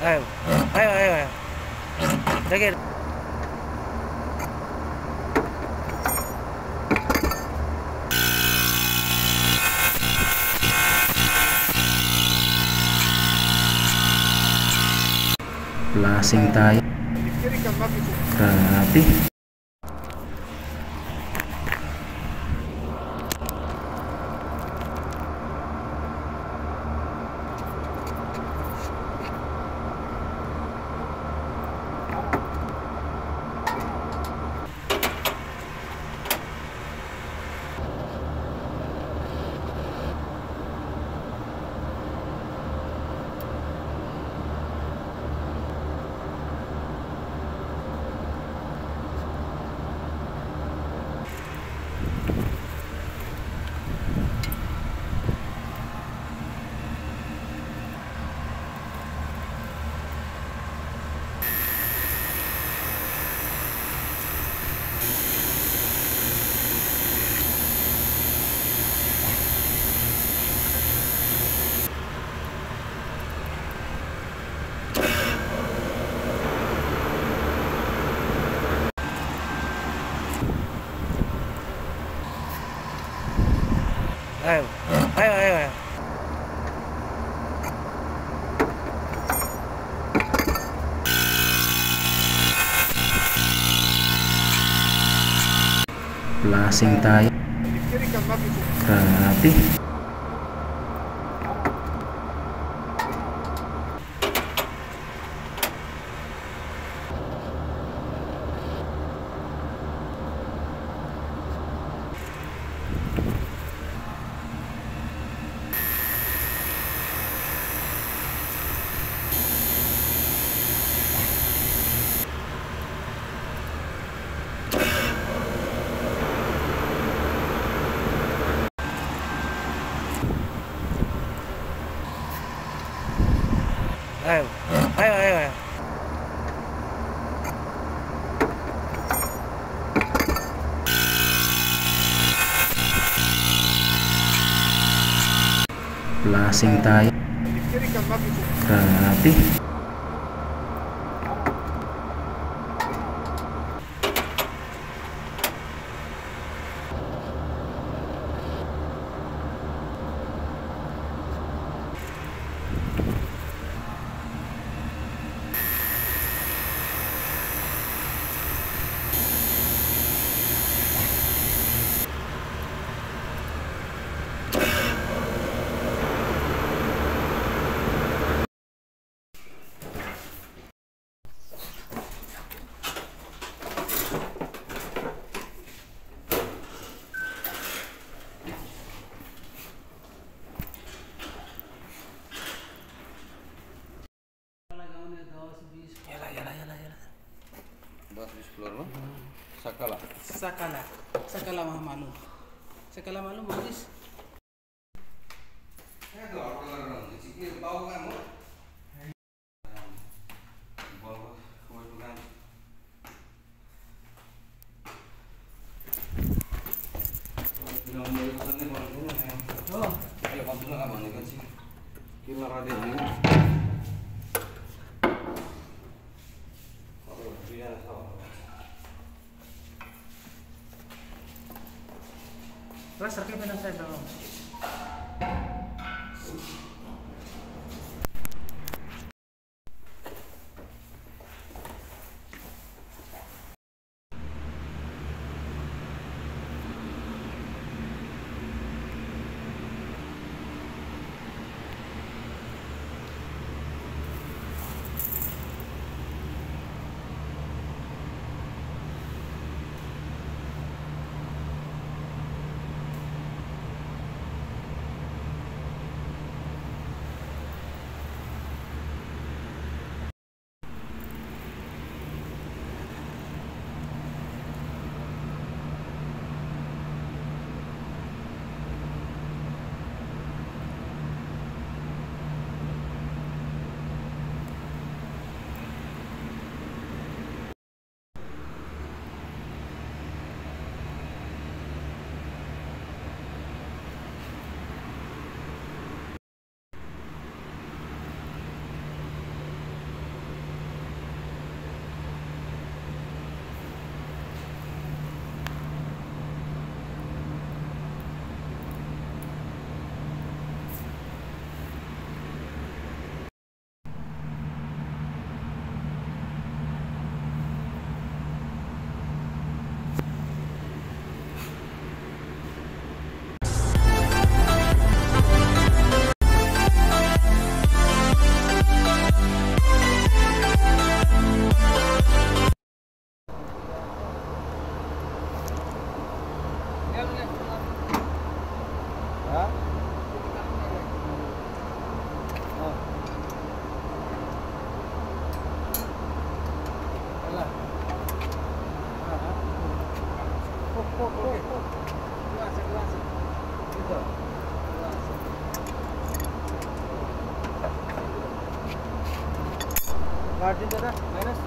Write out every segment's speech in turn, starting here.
Ayo, ayo, ayo, ayo. Jaga. Lasing tayo. Grabe. Ayo, ayo, ayo, ayo. Lasing tayo. Grabe. Ayo, ayo, ayo, ayo. Lasing tayo. Grabe. Sakala. Sakala. Sakala mah malu. Sakala malu manis. Terus sakit benar saya dong. Ha? Oh. Wala. Ha? Pok. Klase. Dito. Klase. Garden ka na? Minus?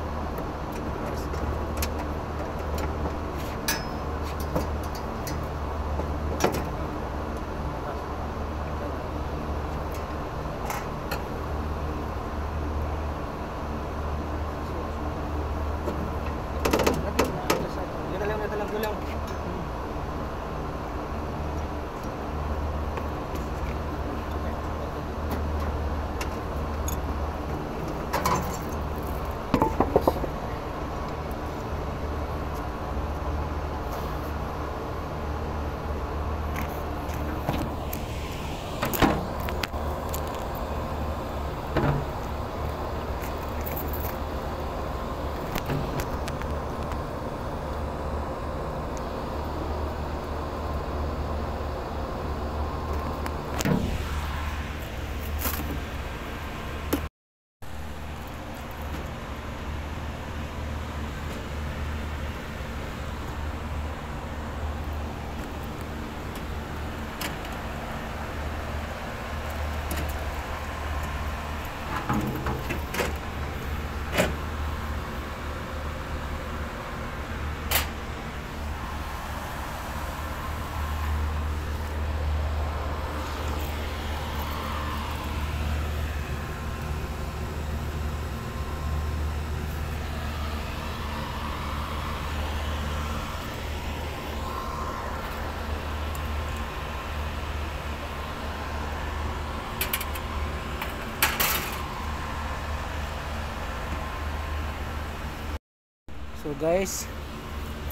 So guys,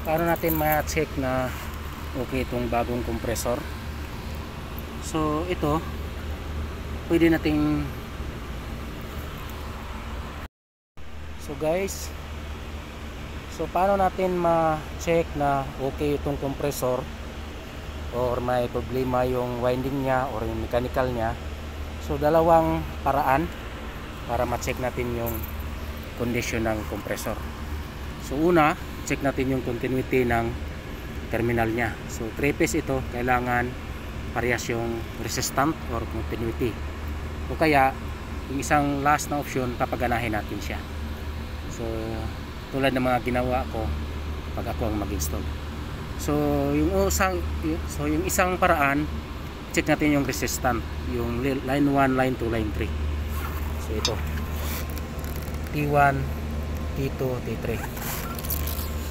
paano natin ma-check na okay itong bagong compressor? So ito, pwede nating paano natin ma-check na okay itong compressor or may problema yung winding niya or yung mechanical niya? So dalawang paraan para ma-check natin yung condition ng compressor. So una, check natin yung continuity ng terminal niya. So 3-phase ito, kailangan parehas yung resistant or continuity. O kaya, yung isang last na option, papaganahin natin siya. So tulad ng mga ginawa ko pag ako ang mag-install. So yung isang paraan, check natin yung resistant, yung line 1, line 2, line 3. So ito, T1, T2, T3.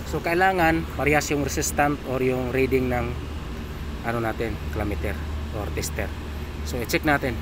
So kailangan parehas yung resistant or yung reading ng ano natin, kilometer or tester. So i-check natin.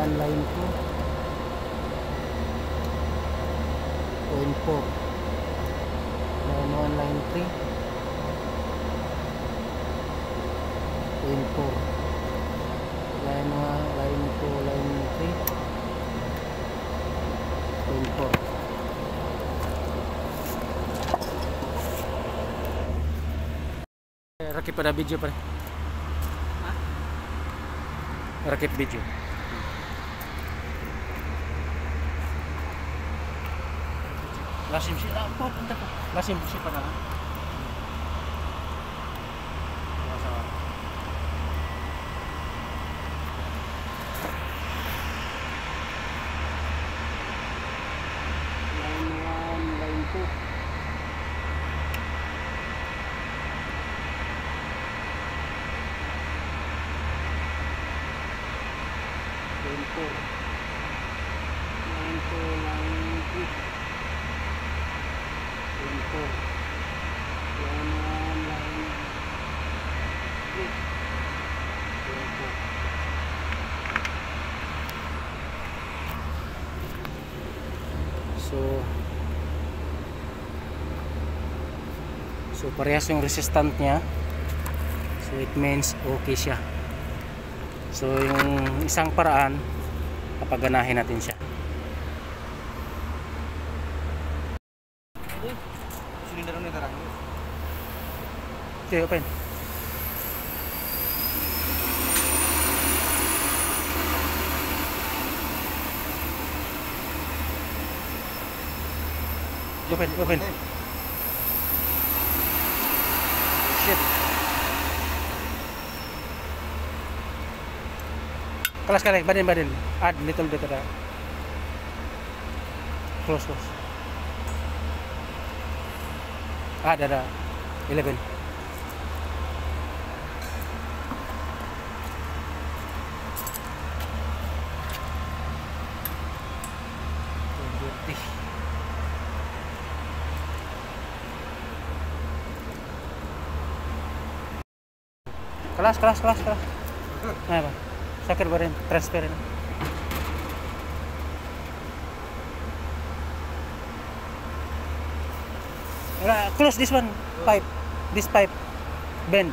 Line 2 0.4, line 1, line 3 0.4, line 1, line 2, line 3 0.4. Rakip pada video pare. Rakip video. Lasim siya. Punta ko. Lasim siya pa na. Line 1, line 2. line 4, line 2, line 3, line 4, line 1, line 3, line 4. So parehas yung resistant niya. So it means okay siya. So yung isang paraan, papaganahin natin siya. Silinder ni tarang. Okay, open. Open. Shit. Kelas badan. Add little bit ada. Close. Ada 11. Kelas. Nah, Bang. Sakit badan transfer ini. Close this one pipe. This pipe bend.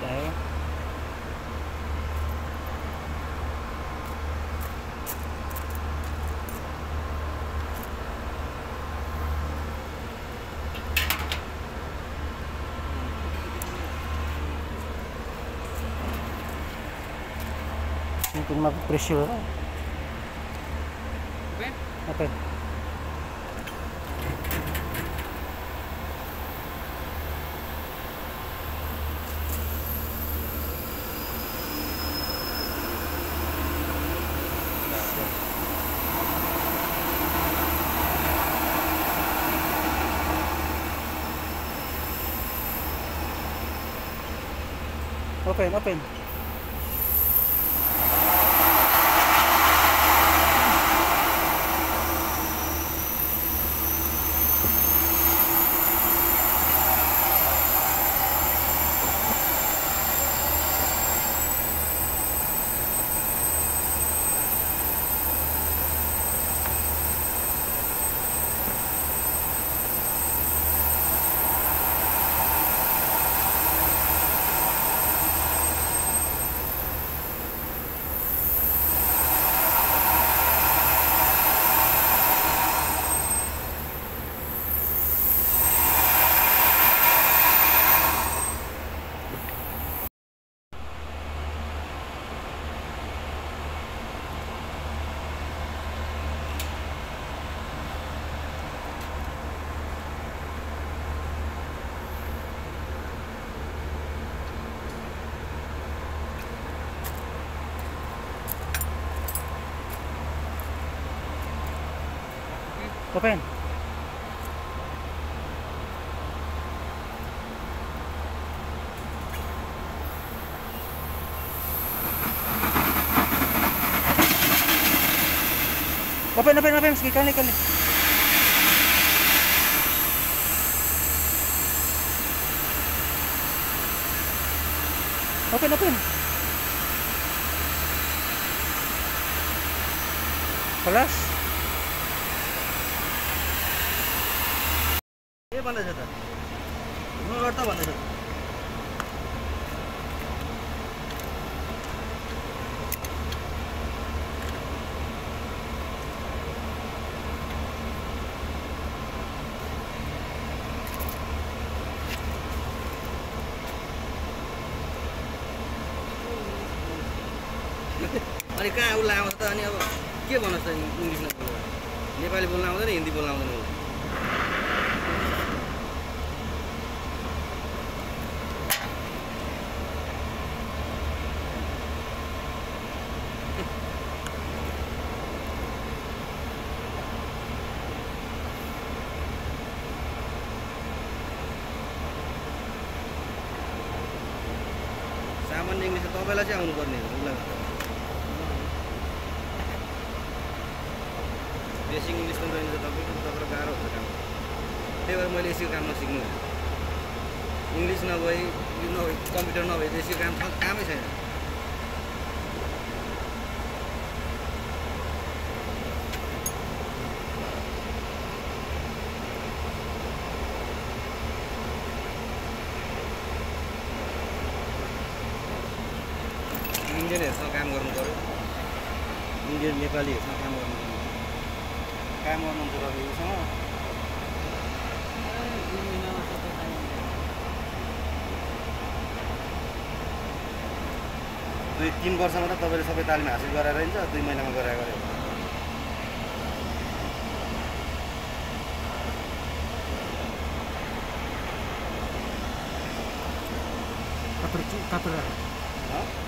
Mungkin mag-pressure. Open. Open. Open. Sekali. Open. Kelas. ये बंद है सर मैं करता बंद है सर अनि कहाँ उसलाई आउँछ त अनि अब के भन्नु त इङ्ग्लिसमा बोल्नु नेपाली बोल्न आउँदैन हिन्दी बोल्न आउँदैन उसलाई सामान्य इङ्ग्लिस तपाईँलाई चाहिँ आउनुपर्ने हो उसलाई बेसिक इङ्ग्लिस पनि रहेन तपाईँलाई गाह्रो हुन्छ काम त्यही भएर मैले यसको काम नसिक्नु इङ्ग्लिस नभई यो नभई कम्प्युटर नभए यसको कामै छैन इन्डियनहरूसँग काम गर्नु पऱ्यो इन्डियन नेपालीहरूसँग काम गर्नु हुन्छ तपाईँसँग 2-3 वर्षमा त तपाईँले सबै तालिम हासिल गरेर रहन्छ 2 महिनामा गरेर गऱ्यो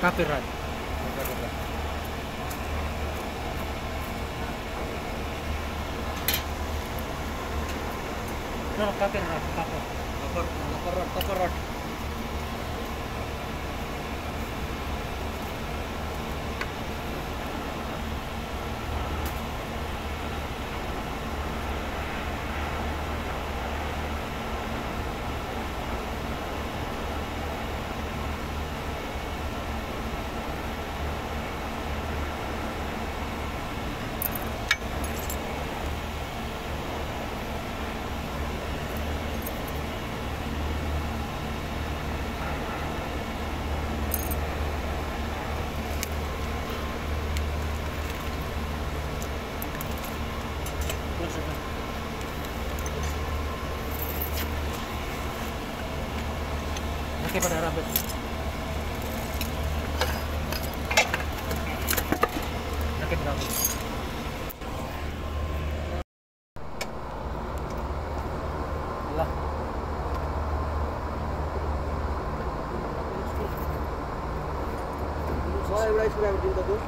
Copyright. No, copyright. Copyright. Oke, pada rambut. Oke, rambut. Lah. Soalnya udah sudah bikin tuh.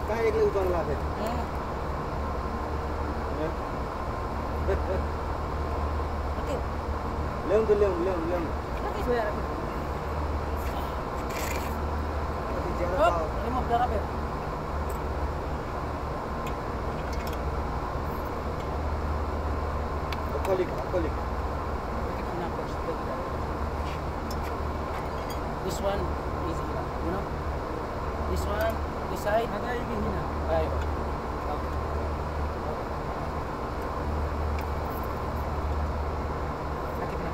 Kayak lu ulang lah deh. Leon. Nanti saya lagi. Ini mau berapa ya? Kolik. This one easy, you know. This one, this side. Ada ini hina. Ayo. Sakit na.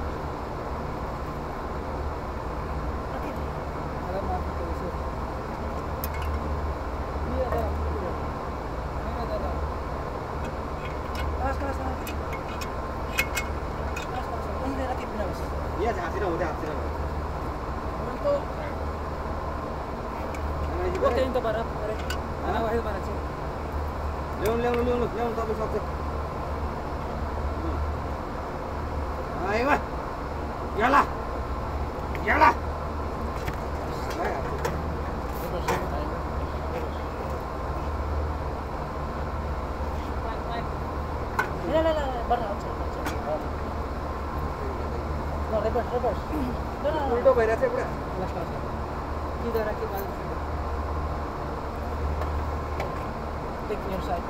Sakit. Alam mo ito iso. Iya dah. Mana dah. Keras. Ini rakit na bos. Iya, hasilnya udah. Untuk oke itu barat. Anak wahid barat sih. Leon tapi sakit. Ayo mah. Yalah. No, reverse. No. उल्टो भइरहेछ पुरा Either rakit barat. Take your side.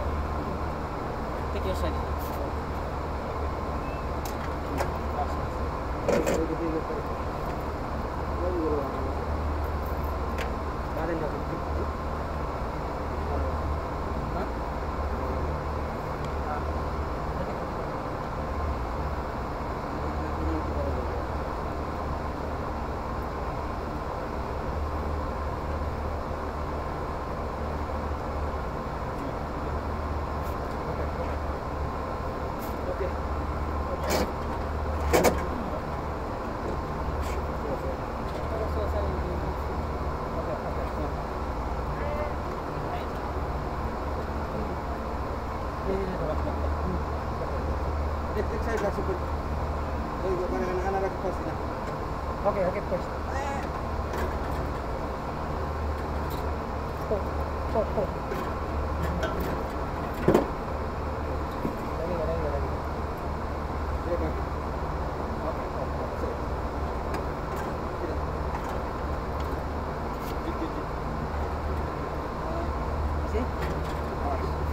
Saya sudah sebut. Anak-anak pos ini. Oke, first. Pop. Lagi. See? Hours.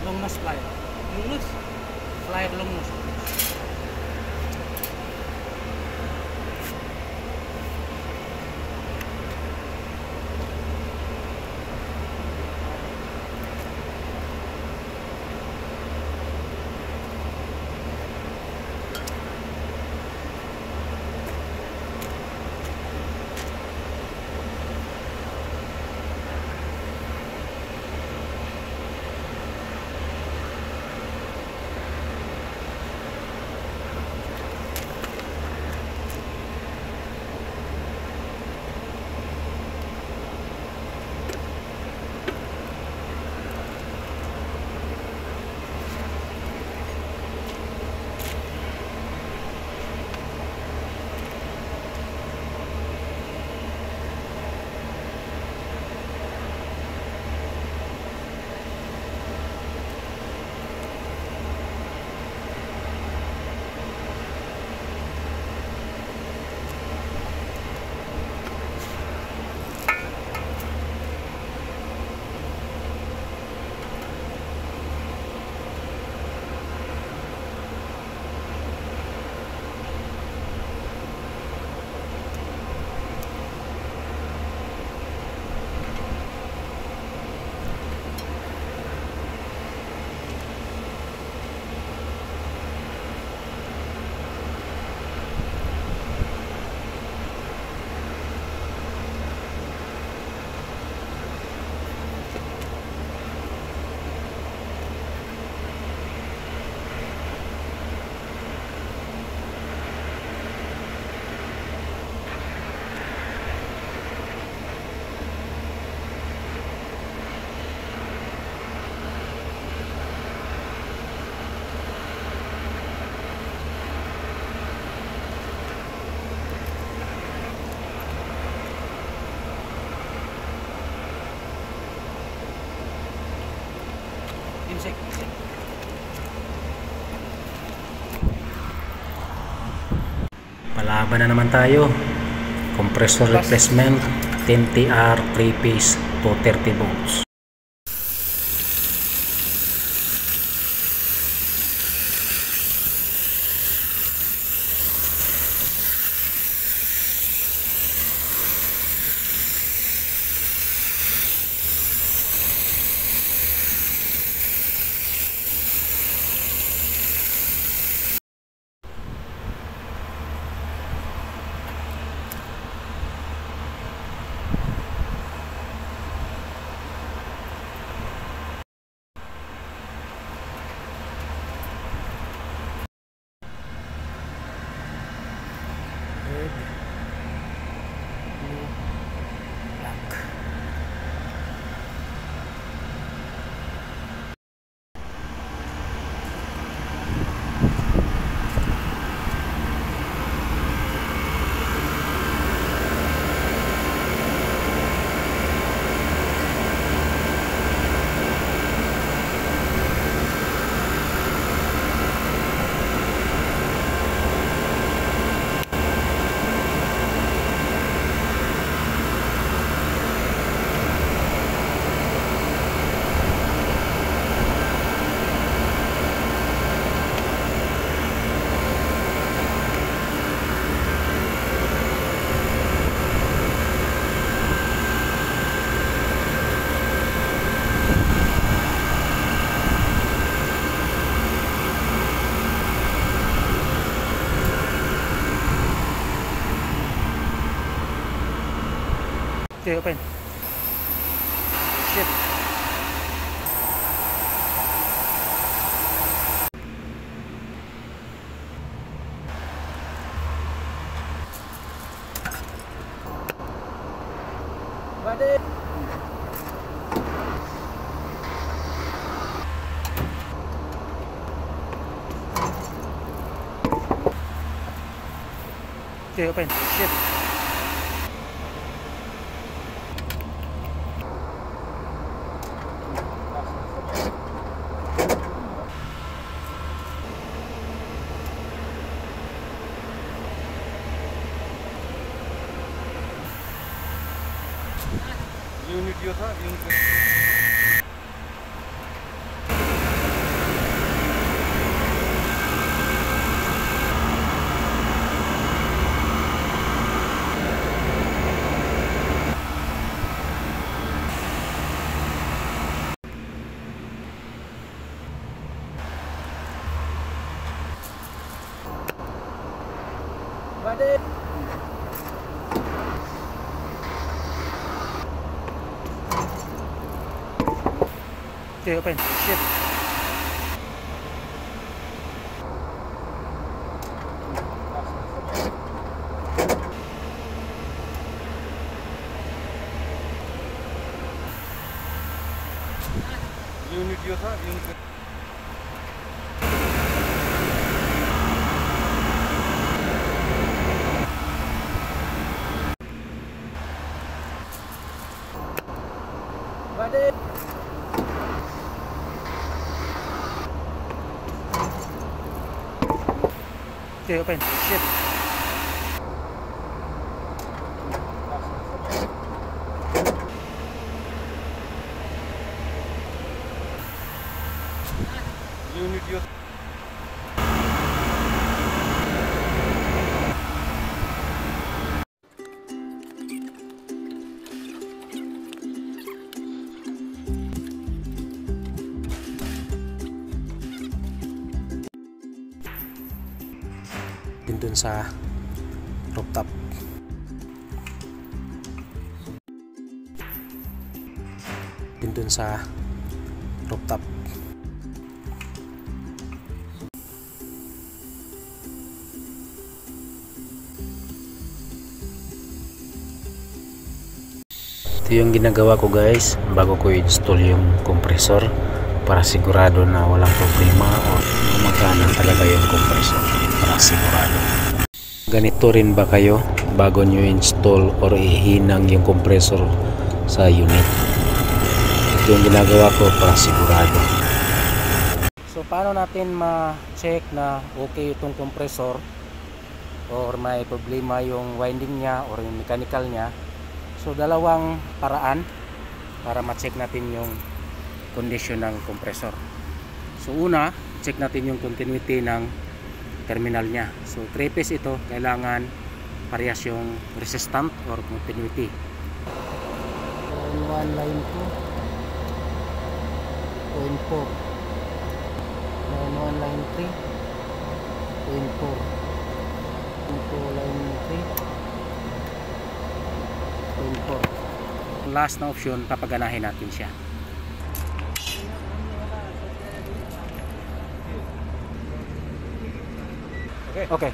Longness flight. Lungness? Flight longness. Lalaban na naman tayo. Compressor replacement 10TR 3-phase 230 volts. Okay, open. Shit. Balik. Okay, open. Shit. Unit यो छ unit Balik. Okay, open. Shit. Unit यो छ unit Balik. Okay, open. Shit. Unit यो Din dun sa rooftop. Din dun sa rooftop. Ito yung ginagawa ko guys bago ko install yung compressor para sigurado na walang problema o gumagana talaga yung compressor para sigurado. Ganito rin ba kayo bago nyo install or ihinang yung compressor sa unit? Ito yung ginagawa ko para sigurado. So paano natin ma-check na okay itong compressor or may problema yung winding niya or yung mechanical niya. So dalawang paraan para ma-check natin yung condition ng compressor. So una, check natin yung continuity ng terminal niya. So 3-phase ito, kailangan parehas yung resistant or continuity. Line 1, line 2, 0.4. Line 1, line 3, 0.4. Into line 3, 0.4. Last na option, papaganahin natin siya. Okay.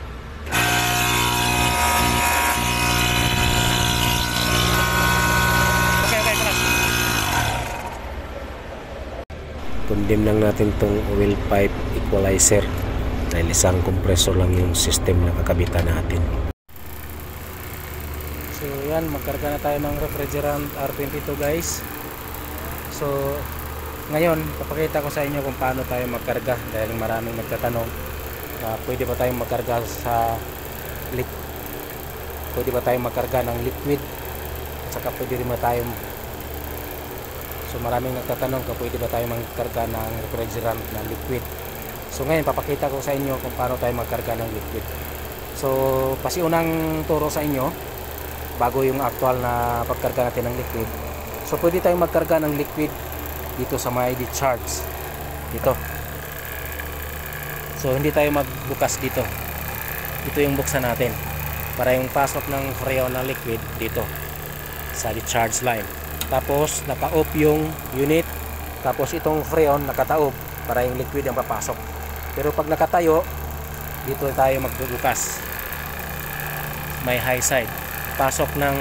Condemn lang natin tong oil pipe equalizer dahil isang compressor lang yung system na kakabitan natin. So yan, magkarga na tayo ng refrigerant R22 guys. So ngayon, papakita ko sa inyo kung paano tayo magkarga dahil maraming nagtatanong, pwede ba tayong magkarga pwede ba tayong magkarga ng liquid at saka pwede rin ba tayong maraming nagtatanong kung pwede ba tayong magkarga ng refrigerant na liquid. So ngayon papakita ko sa inyo kung paano tayo magkarga ng liquid. So pasiunang turo sa inyo bago yung actual na pagkarga natin ng liquid. So pwede tayong magkarga ng liquid dito sa may discharge dito. So hindi tayo magbukas dito. Ito yung buksan natin para yung pasok ng freon na liquid dito sa discharge line. Tapos naka-off yung unit, tapos itong freon nakataob para yung liquid ang papasok. Pero pag nakatayo, dito tayo magbubukas. May high side. Pasok ng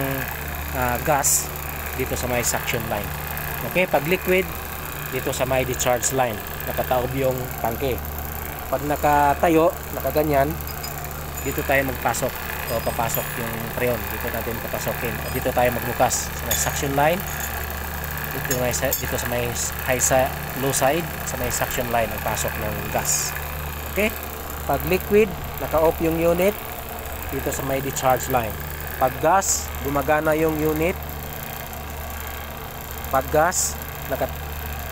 gas dito sa may suction line. Okay, pag liquid dito sa may discharge line, nakataob yung tangke. Pag nakatayo, nakaganyan, dito tayo magpasok o papasok yung freon. Dito natin papasokin. Dito tayo magbukas sa may suction line. Dito sa may low side, sa may suction line ang pasok ng gas. Okay? Pag liquid, naka-off yung unit dito sa may discharge line. Pag gas, gumagana yung unit. Pag gas,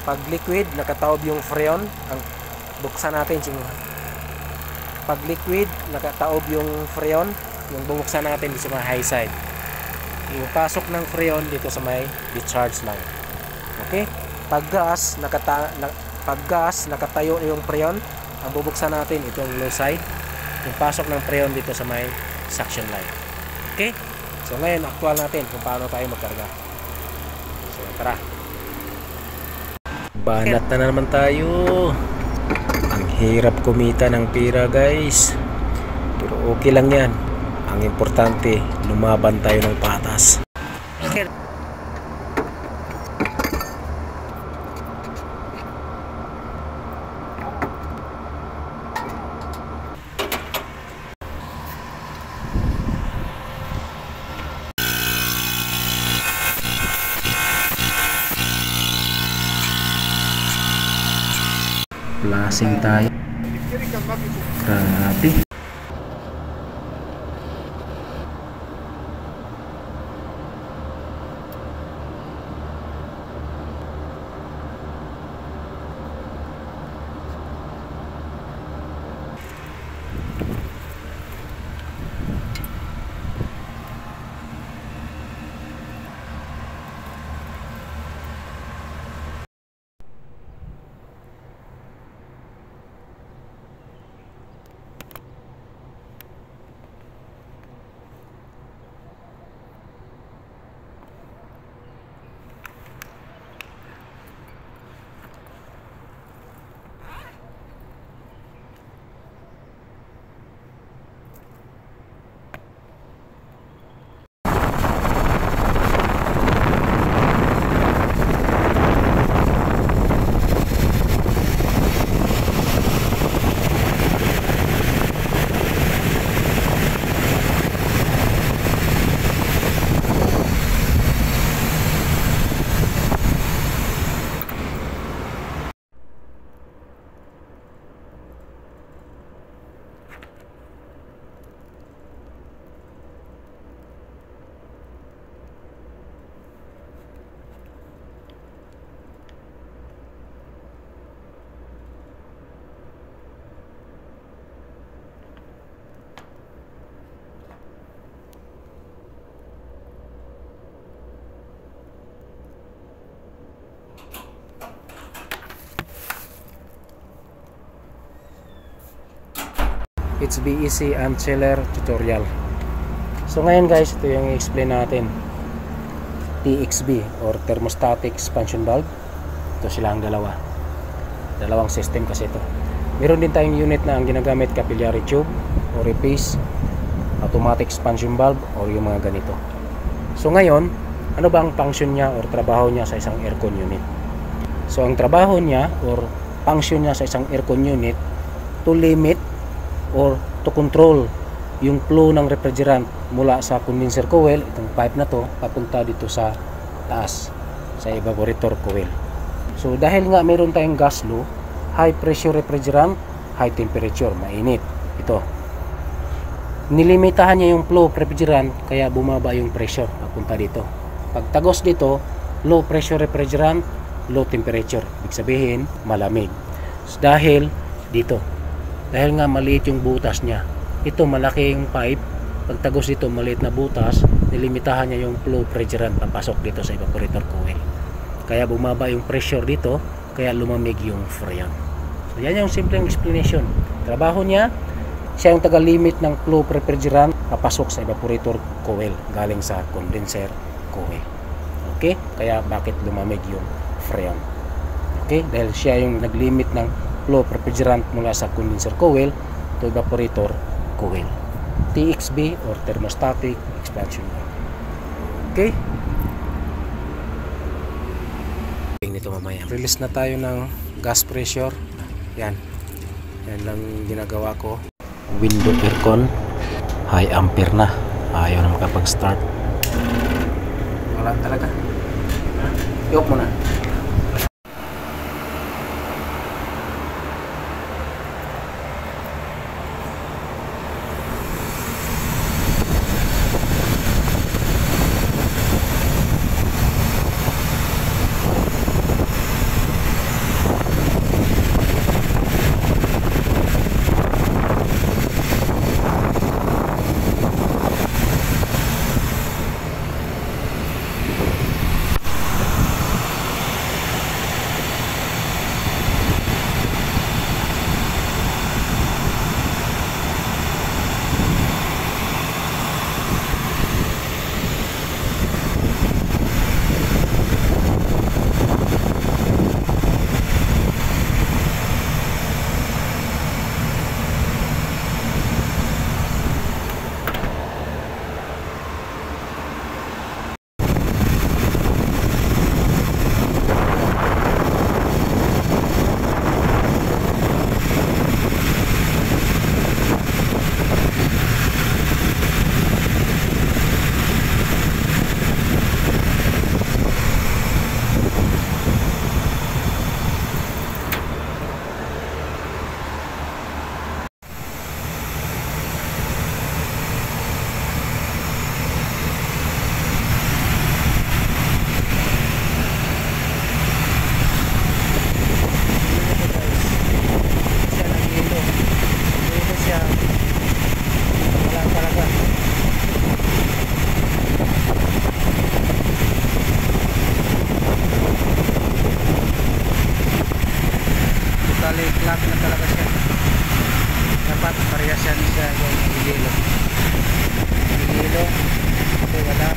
pag liquid, nakataob yung freon. Ang buksan natin pag liquid, nakataob yung freon. Yung bubuksan natin dito sa may high side. Yung pasok ng freon dito sa may discharge line. Okay? Pag gas, nakatayo yung freon. Ang bubuksan natin itong low side. Yung pasok ng freon dito sa may suction line. Okay? So ngayon, actual natin kung paano tayo magkarga. So tara. Banat na naman tayo. Ang hirap kumita ng pera guys. Pero okay lang yan. Ang importante, lumaban tayo ng patas. Lasing tayo. Grabe. HVAC and chiller tutorial. So ngayon guys, ito yung i-explain natin. TXV or thermostatic expansion valve. Ito silang dalawang system kasi ito. Meron din tayong unit na ang ginagamit capillary tube or replace automatic expansion valve or yung mga ganito. So ngayon, ano ba ang function niya or trabaho niya sa isang aircon unit? So ang trabaho niya or function niya sa isang aircon unit to limit or to control yung flow ng refrigerant mula sa condenser coil, itong pipe na to, papunta dito sa taas sa evaporator coil. So dahil nga meron tayong gas flow, high pressure refrigerant, high temperature, mainit. Ito. Nilimitahan niya yung flow of refrigerant kaya bumaba yung pressure papunta dito. Pag tagos dito, low pressure refrigerant, low temperature. Ibig sabihin, malamig. So, dahil nga maliit yung butas niya. Ito malaki yung pipe. Pag tagos dito, maliit na butas, nilimitahan niya yung flow refrigerant papasok dito sa evaporator coil. Kaya bumaba yung pressure dito, kaya lumamig yung freon. So yan yung simpleng explanation. Trabaho niya, siya yung taga-limit ng flow refrigerant papasok sa evaporator coil galing sa condenser coil. Okay? Kaya bakit lumamig yung freon? Okay? Dahil siya yung nag-limit ng flow refrigerant mula sa condenser coil to evaporator coil. TXV or thermostatic expansion valve. Okay? Nito mamaya. Release na tayo ng gas pressure. Yan lang ginagawa ko. Window aircon, high ampere na, ayaw na makapag-start. Wala talaga. Iyok mo na. Flat na talaga siya. Dapat parehasyan siya yung hilo. Hilo. Ito wala.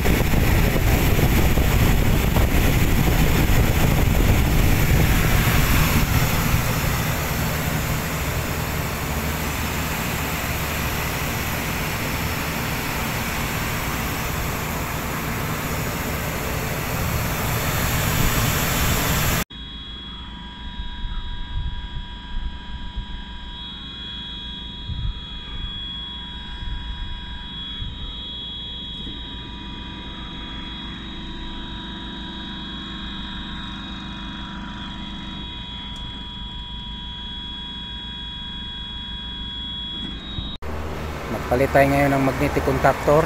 Magpalit tayo ngayon ng magnetic contactor.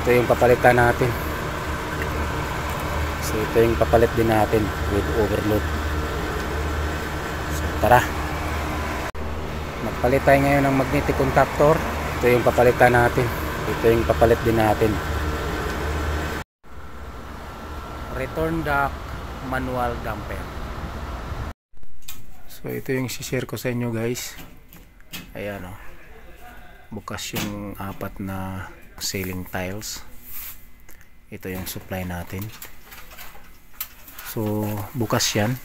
Ito yung papalitan natin. So ito yung papalit din natin with overload. So tara. Magpalit tayo ngayon ng magnetic contactor. Ito yung papalitan natin. Ito yung papalit din natin. Return duct manual damper. So ito yung share ko sa inyo guys. Ayan o. Bukas yung 4 na ceiling tiles. Ito yung supply natin. So bukas yan.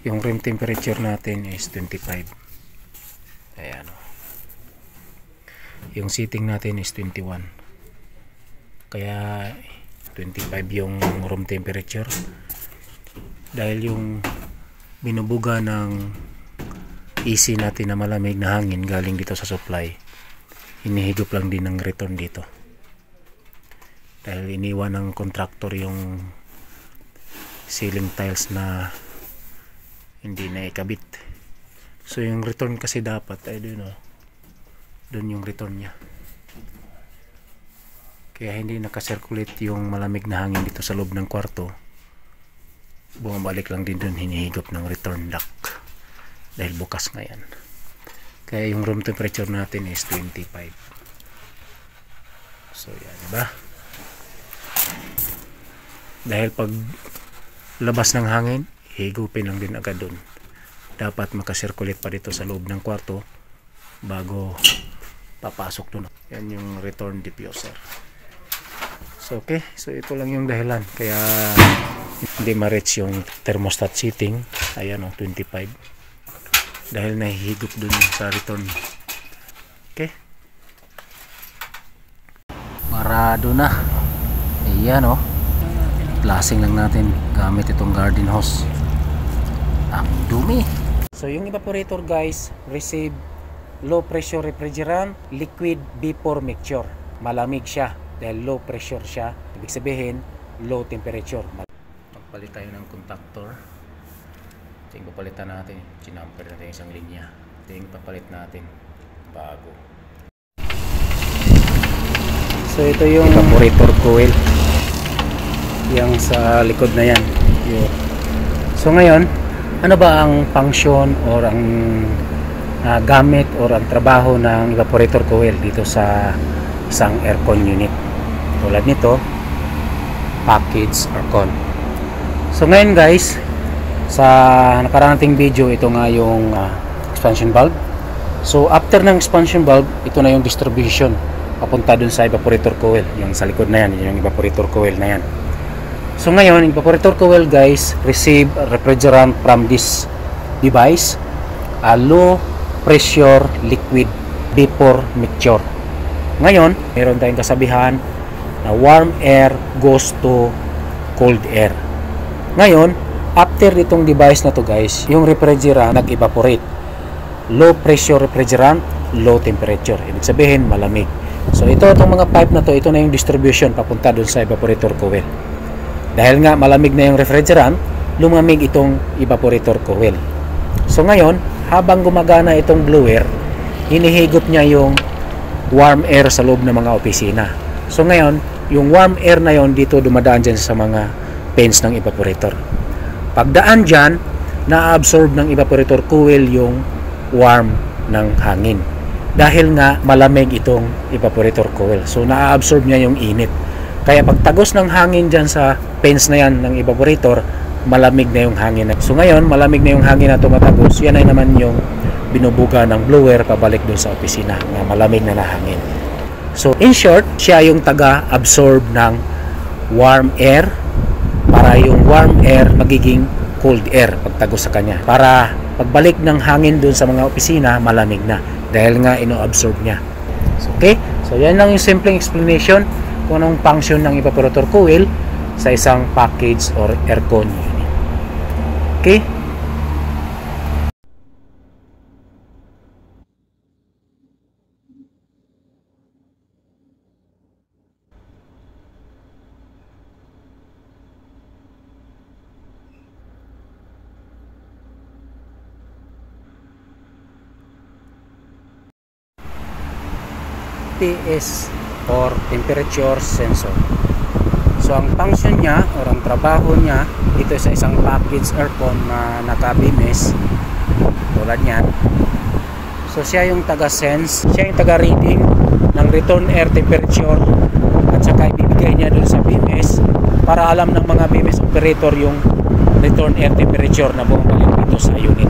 Yung room temperature natin is 25. Ayan o. Yung seating natin is 21. Kaya 25 yung room temperature. Dahil yung binubuga ng AC natin na malamig na hangin galing dito sa supply, hinihigop lang din ng return dito. Dahil iniwan ng contractor yung ceiling tiles na hindi na ikabit. So yung return kasi dapat ay doon yung return niya. Kaya hindi nakasirculate yung malamig na hangin dito sa loob ng kwarto. Bumabalik lang din doon, hinihigop ng return duct. Dahil bukas nga yan. Kaya yung room temperature natin is 25. So yan, diba? Dahil pag labas ng hangin, higupin lang din agad doon. Dapat makasirculate pa dito sa loob ng kwarto bago papasok doon. Yan yung return diffuser. So okay, so ito lang yung dahilan kaya hindi ma-reach yung thermostat setting. Ayan o, 25. Dahil nahihigop dun sa return. Okay. Marado na. Ayan o. Plasing lang natin gamit itong garden hose. Ang dumi. So yung evaporator guys, receive low pressure refrigerant liquid vapor mixture. Malamig siya dahil low pressure siya. Ibig sabihin low temperature. Magpalit tayo ng contactor. Ito yung papalitan natin. Chinamper natin isang linya. Ito yung papalit natin bago. So ito yung evaporator coil. Yang sa likod na yan. So ngayon, ano ba ang function or ang gamit or ang trabaho ng evaporator coil dito sa isang aircon unit? Tulad nito, package aircon. So ngayon guys, sa nakaraan nating video, ito nga yung expansion valve. So after ng expansion valve, ito na yung distribution papunta dun sa evaporator coil. Yung sa likod na yan, yung evaporator coil na yan. So ngayon, evaporator coil guys, receive refrigerant from this device, a low pressure liquid vapor mixture. Ngayon, meron tayong kasabihan na warm air goes to cold air. Ngayon, after itong device na to guys, yung refrigerant nag-evaporate. Low pressure refrigerant, low temperature. Ibig sabihin, malamig. So itong mga pipe na to, ito na yung distribution papunta dun sa evaporator coil. Dahil nga malamig na yung refrigerant, lumamig itong evaporator coil. So ngayon, habang gumagana itong blower, hinihigop niya yung warm air sa loob ng mga opisina. So ngayon, yung warm air na yon dito dumadaan dyan sa mga pens ng evaporator. Pagdaan dyan, na-absorb ng evaporator coil yung warm ng hangin. Dahil nga malamig itong evaporator coil. So na-absorb niya yung init. Kaya pagtagos ng hangin dyan sa pens na yan ng evaporator, malamig na yung hangin. So ngayon, malamig na yung hangin na tumatagos. Yan ay naman yung binubuga ng blower pabalik doon sa opisina na malamig na hangin. So in short, siya yung taga-absorb ng warm air para yung warm air magiging cold air pagtagos sa kanya. Para pagbalik ng hangin doon sa mga opisina, malamig na. Dahil nga ino-absorb niya. So, okay? So yan lang yung simpleng explanation kung anong function ng evaporator coil sa isang package or aircon unit. Okay? TS or temperature sensor. So ang function niya or ang trabaho niya dito sa isang package aircon na naka-BMS tulad niyan. So siya yung taga-sense, siya yung taga-reading ng return air temperature at saka ibibigay niya doon sa BMS para alam ng mga BMS operator yung return air temperature na bumabalik dito sa unit.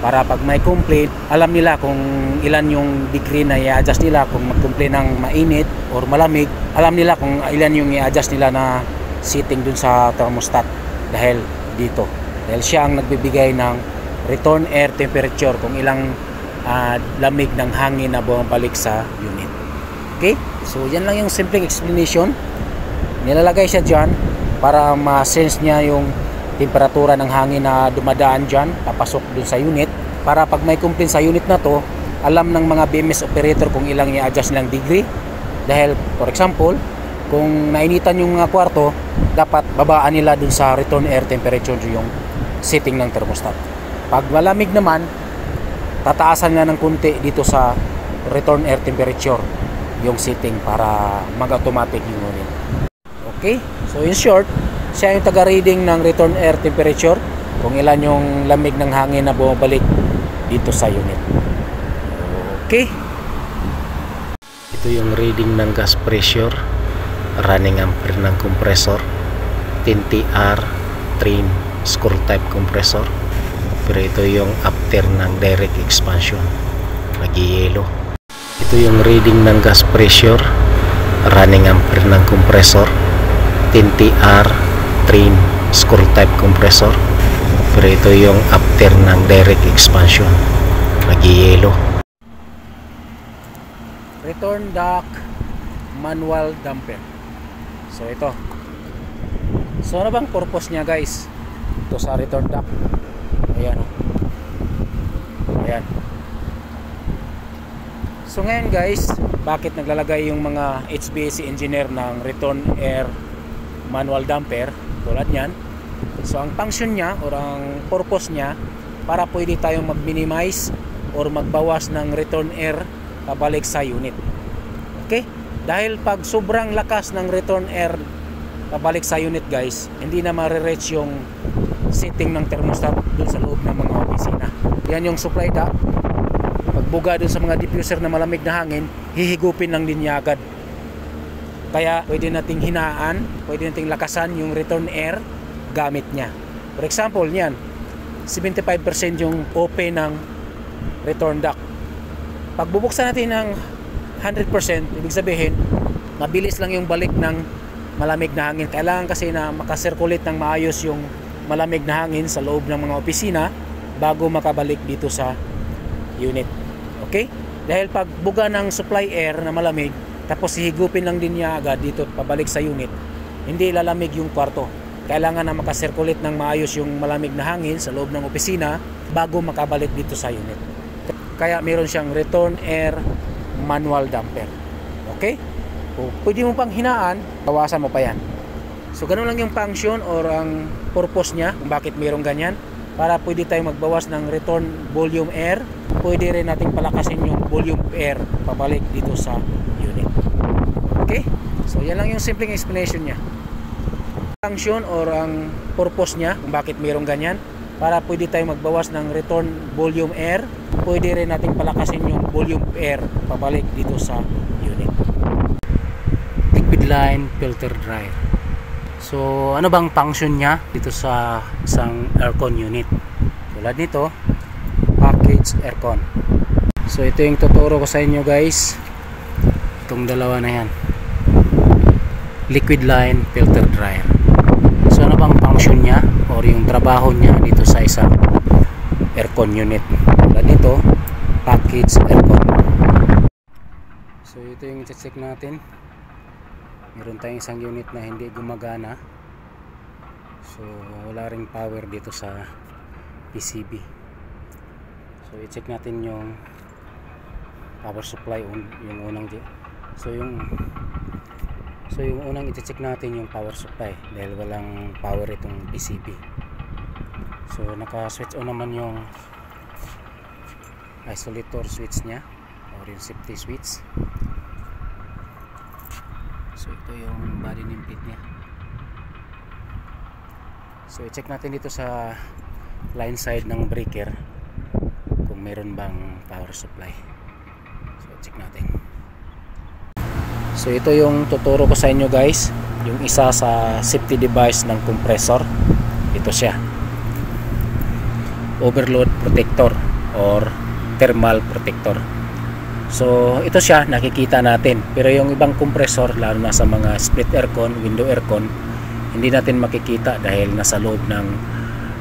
para pag may complaint, alam nila kung ilan yung degree na i-adjust nila. Kung mag-complain ng mainit or malamig, alam nila kung ilan yung i-adjust nila na setting dun sa thermostat. Dahil siya ang nagbibigay ng return air temperature, kung ilang lamig ng hangin na bumabalik sa unit. Okay, so yan lang yung simple explanation. Nilalagay siya dyan para ma-sense niya yung temperatura ng hangin na dumadaan dyan, papasok dun sa unit, para pag may complaint sa unit na to, alam ng mga BMS operator kung ilang i-adjust nilang degree. Dahil for example, kung nainitan yung mga kwarto, dapat babaan nila dun sa return air temperature yung setting ng thermostat. Pag malamig naman, tataasan nga ng kunti dito sa return air temperature yung setting para mag-automatic yung unit. Okay, so in short, siya yung taga-reading ng return air temperature, kung ilan yung lamig ng hangin na bumabalik dito sa unit. Okay, ito yung reading ng gas pressure, running ampere ng compressor, 10TR trim screw type compressor. Pero ito yung after ng direct expansion, nag-yellow. Ito yung reading ng gas pressure, running ampere ng compressor, 10TR trim screw type compressor. Pero ito yung after ng direct expansion, nag-yellow. Return duct manual damper. So ito. So ano bang purpose niya, guys? Ito sa return duct. Ayan o. Ayan. So ngayon, guys, bakit naglalagay yung mga HVAC engineer ng return air manual damper tulad niyan? So ang function niya or ang purpose niya, para pwede tayong mag-minimize or magbawas ng return air pabalik sa unit. Okay? Dahil pag sobrang lakas ng return air pabalik sa unit, guys, hindi na ma-reach yung setting ng thermostat dun sa loob ng mga opisina. Yan yung supply duct. Pagbuga dun sa mga diffuser na malamig na hangin, hihigupin lang din niya agad. Kaya pwede nating hinaan, pwede nating lakasan yung return air gamit niya. For example, niyan, 75% yung open ng return duct. Pag bubuksan natin ng 100%, ibig sabihin, mabilis lang yung balik ng malamig na hangin. Kailangan kasi na makasirculate ng maayos yung malamig na hangin sa loob ng mga opisina bago makabalik dito sa unit. Okay? Dahil pag buga ng supply air na malamig, tapos hihigupin lang din niya agad dito pabalik sa unit, hindi lalamig yung kwarto. Kailangan na makasirculate ng maayos yung malamig na hangin sa loob ng opisina bago makabalik dito sa unit. Kaya meron siyang return air manual damper. Okay? O, pwede mo pang hinaan, bawasan mo pa yan. So ganun lang yung function or ang purpose niya kung bakit mayroong ganyan, para pwede tayong magbawas ng return volume air. Pwede rin nating palakasin yung volume air pabalik dito sa unit. Okay? So yan lang yung simpleng explanation niya. Function or ang purpose niya kung bakit mayroong ganyan, para pwede tayong magbawas ng return volume air. Pwede rin nating palakasin yung volume air pabalik dito sa unit. Liquid line filter dryer. So ano bang function niya dito sa isang aircon unit? Tulad nito, package aircon. So ito yung tuturo ko sa inyo, guys. Itong dalawa na yan, liquid line filter dryer. So ano bang function niya or yung trabaho niya dito sa isang aircon unit? Tulad nito, package aircon. So ito yung check natin. Meron tayong isang unit na hindi gumagana. So wala ring power dito sa PCB. So i-check natin yung power supply, yung unang So yung unang i-check natin yung power supply dahil walang power itong PCB. So naka-switch on naman yung isolator switch niya or yung safety switch. So ito yung body nameplate niya. So i-check natin dito sa line side ng breaker kung meron bang power supply. So check natin. So ito yung tuturo ko sa inyo, guys, yung isa sa safety device ng compressor. Ito siya, overload protector. or thermal protector. So ito siya, nakikita natin, pero yung ibang compressor, lalo na sa mga split aircon, window aircon, hindi natin makikita dahil nasa loob ng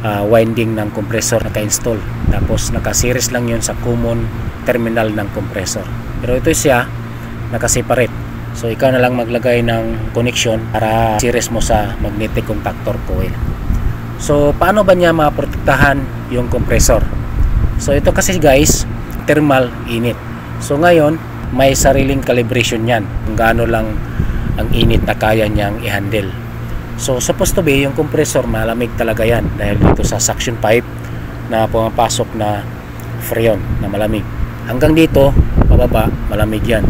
winding ng compressor naka-install, tapos naka-series lang yun sa common terminal ng compressor. Pero ito siya naka-separate, so ikaw na lang maglagay ng connection para series mo sa magnetic contactor coil. So paano ba niya maprotektahan yung compressor? So ito kasi guys, thermal init. So ngayon, may sariling calibration yan kung gaano lang ang init na kaya niyang i-handle. So supposed to be, yung compressor malamig talaga yan dahil dito sa suction pipe na pumapasok na freon na malamig. Hanggang dito, pababa, malamig yan.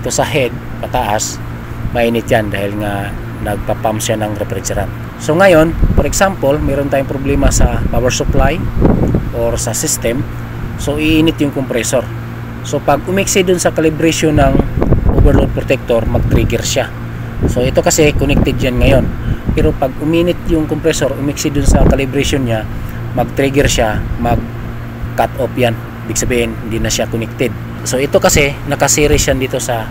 Ito sa head, pataas, mainit yan dahil nga nagpa-pump siya ng refrigerant. So ngayon, for example, meron tayong problema sa power supply or sa system, so iinit yung compressor. So pag umiksi dun sa calibration ng overload protector, mag-trigger siya. So ito kasi connected yan ngayon. Pero pag uminit yung compressor, umiksi dun sa calibration niya, mag-trigger siya, mag-cut off yan. Ibig sabihin, hindi na siya connected. So ito kasi, nakaseries yan dito sa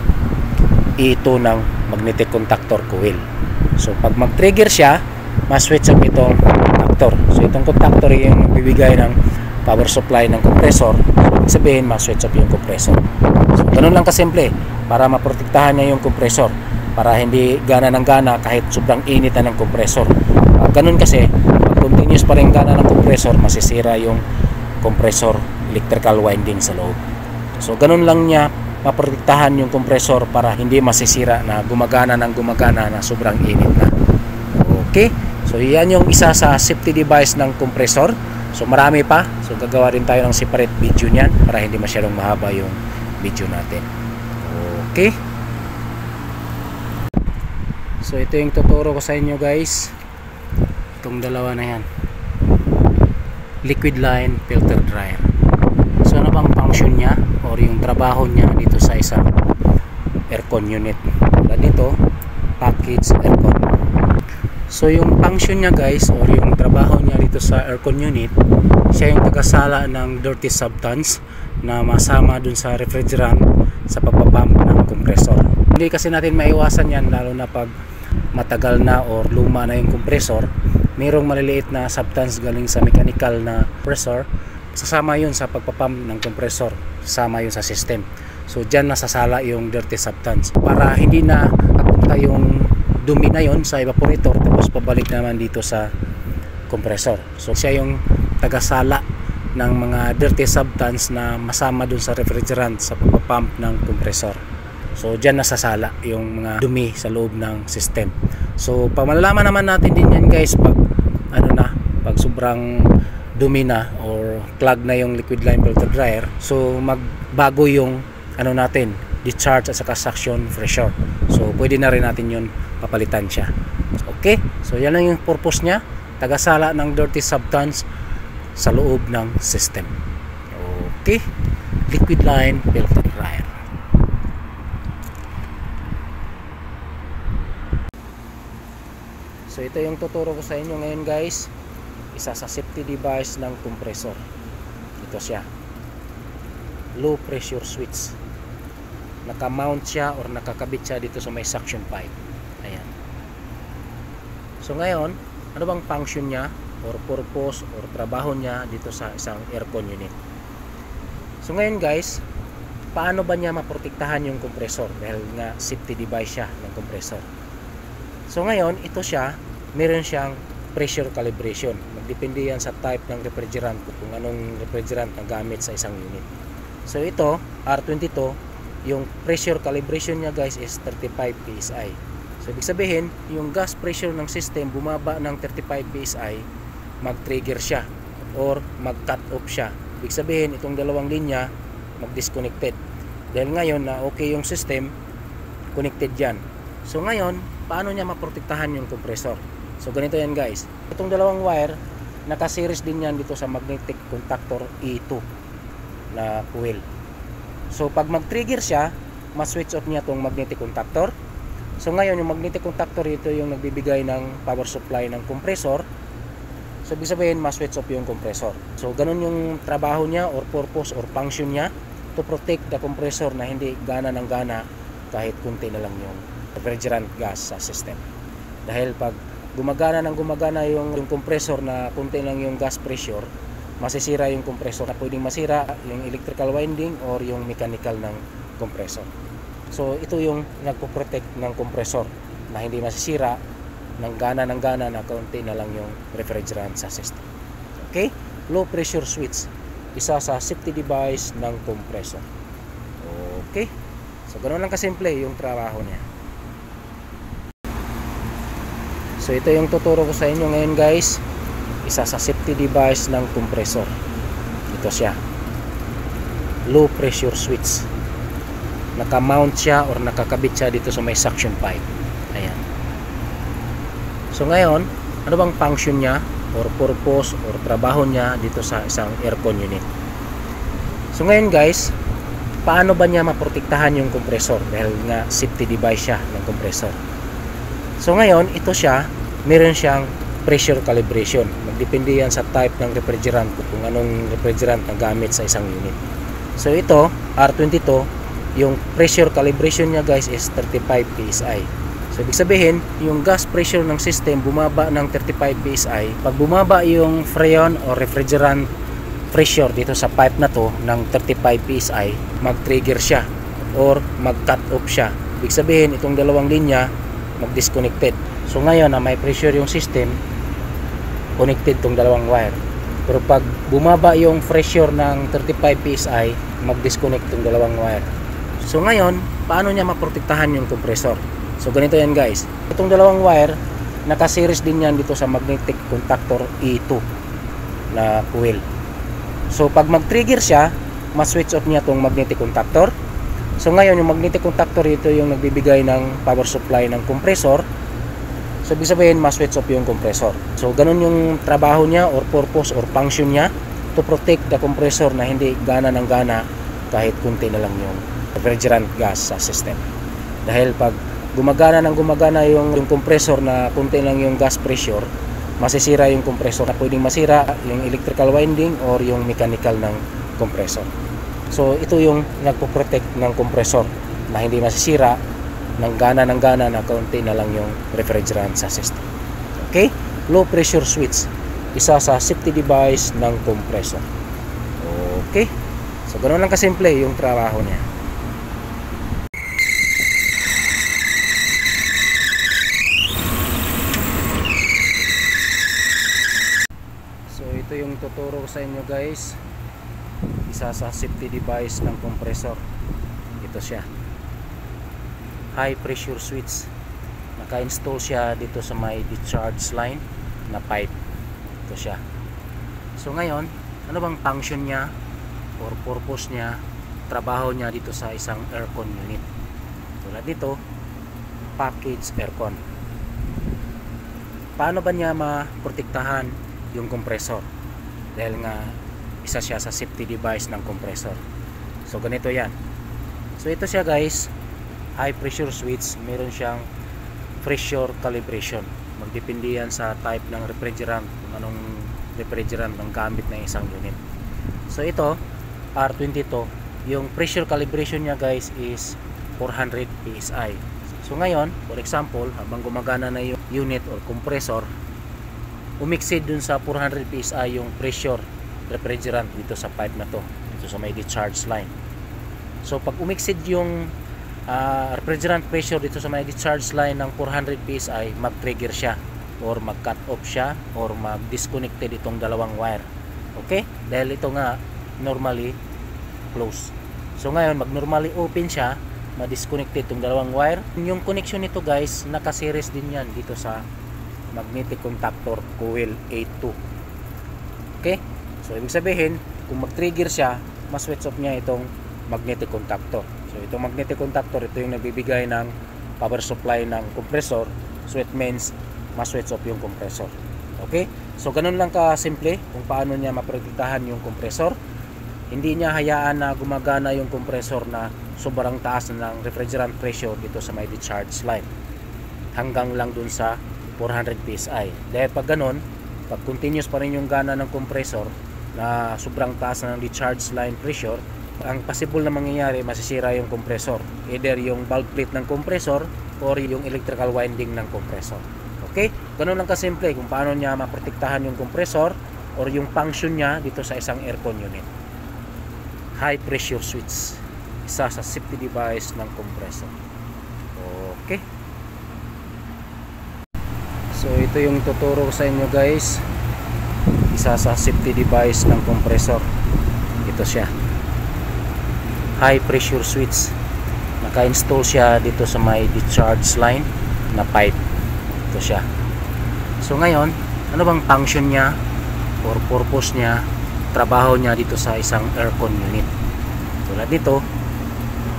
E2 ng magnetic contactor coil. So pag mag-trigger siya, ma-switch up itong contactor. So itong contactor yung bibigay ng power supply ng compressor. So sabihin, ma-switch up yung compressor. So ganun lang kasimple para maprotektahan niya yung compressor, para hindi gana ng gana kahit sobrang init na ng compressor. Ganun kasi, pag continuous pa rin gana ng compressor, masisira yung compressor electrical winding sa loob. So ganun lang niya maprotektahan yung compressor para hindi masisira na gumagana ng gumagana na sobrang init na. Okay, so yan yung isa sa safety device ng compressor. So marami pa, so gagawa din tayo ng separate video niyan para hindi masyadong mahaba yung video natin. Okay, so ito yung tuturo ko sa inyo guys, itong dalawa na yan, liquid line filter dryer. So ano bang function niya or yung trabaho niya dito sa isang aircon unit? Dito, package aircon. So yung function niya guys, or yung trabaho niya dito sa aircon unit, siya yung tagasala ng dirty substance na masama dun sa refrigerant sa pagpapump ng compressor. Hindi kasi natin maiwasan yan, lalo na pag matagal na or luma na yung compressor. Mayroong maliliit na substance galing sa mechanical na compressor, sasama yun sa pagpapump ng compressor, sasama yun sa system. So dyan nasasala yung dirty substance para hindi na kapunta yung dumi na yun sa evaporator tapos pabalik naman dito sa compressor. So siya yung tagasala ng mga dirty substance na masama dun sa refrigerant sa pagpapump ng compressor. So dyan nasasala yung mga dumi sa loob ng system. So pamalalaman naman natin din yan guys pag pag sobrang dumi na or clog na yung liquid line filter dryer. So magbago yung natin, discharge at saka suction pressure. So pwede na rin natin yun papalitan siya. Okay, so yan lang yung purpose niya, tagasala ng dirty substance sa loob ng system. Okay, liquid line filter dryer. So ito yung tuturo ko sa inyo ngayon guys, isa sa safety device ng compressor. Ito siya, low pressure switch. Naka-mount siya or nakakabit siya dito sa may suction pipe. Ayan. So ngayon, ano bang function niya or purpose or trabaho niya dito sa isang aircon unit? So ngayon guys, paano ba niya maprotektahan yung compressor? Dahil nga safety device siya ng compressor. So ngayon, ito siya, meron siyang pressure calibration. Magdepende yan sa type ng refrigerant, kung anong refrigerant na gamit sa isang unit. So ito, R22, yung pressure calibration niya guys is 35 PSI. So ibig sabihin, yung gas pressure ng system bumaba ng 35 PSI, mag-trigger siya or mag-cut off siya. Ibig sabihin, itong dalawang linya mag-disconnected. Dahil ngayon na okay yung system, connected yan. So ngayon, paano niya maprotektahan yung compressor? So ganito yan guys. Itong dalawang wire, naka-series din yan dito sa magnetic contactor E2 na coil. So pag mag-trigger siya, ma-switch off niya tong magnetic contactor. So ngayon yung magnetic contactor ito yung nagbibigay ng power supply ng compressor. So ibig sabihin, ma-switch off yung compressor. So ganun yung trabaho niya or purpose or function niya, to protect the compressor na hindi gana ng gana kahit kunti na lang yung refrigerant gas sa system. Dahil pag gumagana yung compressor na kunti lang yung gas pressure, masisira yung compressor na pwedeng masira yung electrical winding or yung mechanical ng compressor. So ito yung nagpo-protect ng compressor na hindi masisira ng gana na kaunti na lang yung refrigerant sa system. Okay? Low pressure switch, isa sa safety device ng compressor. Okay? So ganoon lang kasimple yung trabaho niya. So ito yung tuturo ko sa inyo ngayon guys, isa sa safety device ng compressor. Ito siya, low pressure switch. Naka-mount siya or nakakabit siya dito sa may suction pipe. Ayan. So ngayon, ano bang function niya or purpose or trabaho niya dito sa isang aircon unit? So ngayon guys, paano ba niya maprotektahan yung compressor? Dahil nga safety device siya ng compressor. So ngayon, ito siya, meron siyang pressure calibration. Magdepende yan sa type ng refrigerant, kung anong refrigerant na gamit sa isang unit. So ito, R22, yung pressure calibration niya guys is 35 PSI. So ibig sabihin, yung gas pressure ng system bumaba ng 35 PSI. Pag bumaba yung freon o refrigerant pressure dito sa pipe na to ng 35 PSI, mag-trigger siya or mag-cut off siya. Ibig sabihin, itong dalawang linya mag-disconnected. So ngayon na may pressure yung system, connected tong dalawang wire. Pero pag bumaba yung pressure ng 35 PSI, mag-disconnect tong dalawang wire. So ngayon, paano niya maprotektahan yung compressor? So ganito yan guys. Itong dalawang wire, naka-series din yan dito sa magnetic contactor E2 na coil. So pag mag-trigger siya, ma-switch off niya tong magnetic contactor. So ngayon, yung magnetic contactor ito yung nagbibigay ng power supply ng compressor. So ibig sabihin, ma-switch off yung compressor. So ganun yung trabaho niya or purpose or function niya, to protect the compressor na hindi gana ng gana kahit kunti na lang yung refrigerant gas sa system. Dahil pag gumagana yung compressor na kunti lang yung gas pressure, masisira yung compressor na pwedeng masira yung electrical winding or yung mechanical ng compressor. So ito yung nagpo-protect ng compressor na hindi masisira ng gana na kaunti na lang yung refrigerant sa system. Okay? Low pressure switch, isa sa safety device ng compressor. Okay? So ganoon lang kasimple yung trabaho niya. So ito yung tuturo sa inyo guys, isa sa safety device ng compressor. Ito siya, high pressure switch. Naka-install siya dito sa may discharge line na pipe. Ito siya. So ngayon, ano bang function niya or purpose niya, trabaho niya dito sa isang aircon unit? Tulad dito, package aircon. Paano ba niya maprotektahan yung compressor? Dahil nga isa siya sa safety device ng compressor. So ganito yan. So ito siya guys, high pressure switch. Meron siyang pressure calibration. Magdepende yan sa type ng refrigerant, kung anong refrigerant ng gamit ng isang unit. So ito, R22, yung pressure calibration niya guys is 400 PSI. So ngayon, for example, habang gumagana na yung unit or compressor, umexceed dun sa 400 PSI yung pressure refrigerant dito sa pipe na to, dito sa may discharge line. So pag umexceed yung refrigerant pressure dito sa may discharge line ng 400 PSI, mag-trigger siya or mag-cut off siya or mag-disconnected itong dalawang wire. Okay? Dahil ito nga normally close. So ngayon, mag-normally open siya, ma-disconnected itong dalawang wire. Yung connection nito guys, naka-series din yan dito sa magnetic contactor coil A2. Okay? So ibig sabihin, kung mag-trigger siya, ma-switch off niya itong magnetic contactor. So itong magnetic contactor, ito yung nagbibigay ng power supply ng compressor. So it means ma-switch off yung compressor. Okay? So ganun lang ka-simple kung paano niya maprotektahan yung compressor. Hindi niya hayaan na gumagana yung compressor na sobrang taas ng refrigerant pressure dito sa may discharge line. Hanggang lang dun sa 400 PSI. Dahil pag ganun, pag continuous pa rin yung gana ng compressor na sobrang taas na ng discharge line pressure, ang possible na mangyayari, masisira yung compressor, either yung valve plate ng compressor or yung electrical winding ng compressor. Okay, ganun lang kasimple kung paano niya maprotektahan yung compressor or yung function niya dito sa isang aircon unit. High pressure switch, isa sa safety device ng compressor. Okay, so ito yung tuturo ko sa inyo guys, isa sa safety device ng compressor. Ito siya, high pressure switch. Naka-install siya dito sa may discharge line na pipe. Ito siya. So ngayon, ano bang function niya or purpose niya, trabaho niya dito sa isang aircon unit? Tulad dito,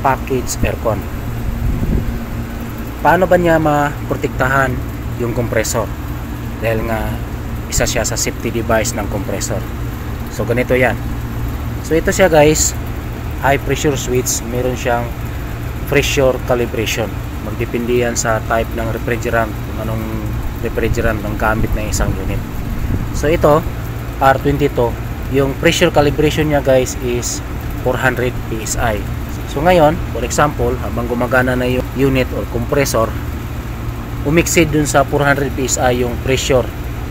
package aircon. Paano ba niya maprotektahan yung compressor? Dahil nga isa siya sa safety device ng compressor. So ganito yan. So ito siya guys, high pressure switch. Meron siyang pressure calibration. Magdepende yan sa type ng refrigerant, kung anong refrigerant ng gamit ng isang unit. So ito, R22, yung pressure calibration niya guys is 400 PSI. So ngayon, for example, habang gumagana na yung unit or compressor, umexceed dun sa 400 PSI yung pressure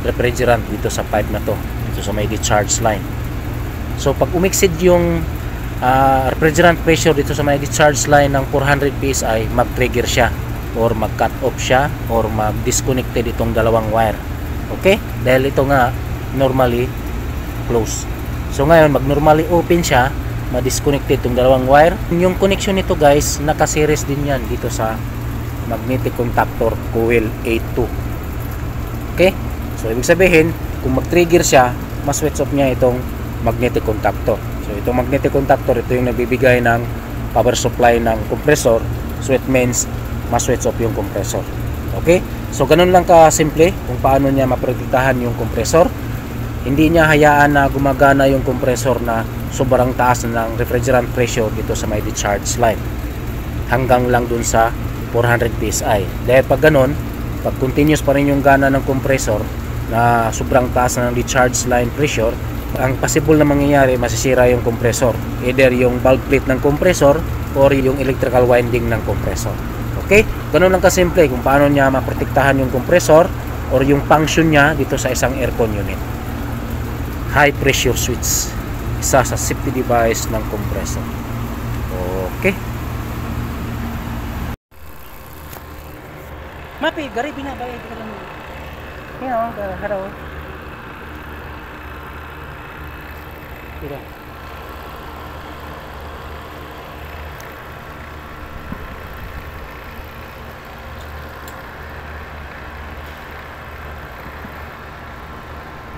refrigerant dito sa pipe na to, dito sa may discharge line. So pag umexceed yung refrigerant pressure dito sa may discharge line ng 400 PSI, mag-trigger siya or mag-cut off siya or mag-disconnected itong dalawang wire. Okay? Dahil ito nga normally close. So ngayon, mag-normally open siya, ma-disconnected itong dalawang wire. Yung connection nito guys, naka-series din yan dito sa magnetic contactor coil A2. Okay? So ibig sabihin, kung mag-trigger siya, ma-switch off niya itong magnetic contactor. So itong magnetic contactor, ito yung nagbibigay ng power supply ng compressor. So it means ma-switch off yung compressor. Okay? So ganun lang ka-simple kung paano niya maprotektahan yung compressor. Hindi niya hayaan na gumagana yung compressor na sobrang taas na ng refrigerant pressure dito sa may discharge line. Hanggang lang dun sa 400 PSI. Dahil pag ganun, pag continuous pa rin yung gana ng compressor na sobrang taas na ng discharge line pressure, ang possible na mangyayari, masisira yung compressor. Either yung valve plate ng compressor or yung electrical winding ng compressor. Okay? Ganun lang kasimple kung paano niya maprotektahan yung compressor or yung function niya dito sa isang aircon unit. High pressure switch, isa sa safety device ng compressor. Okay? Mapi, gari binabay ko lang. Hello. Tidak.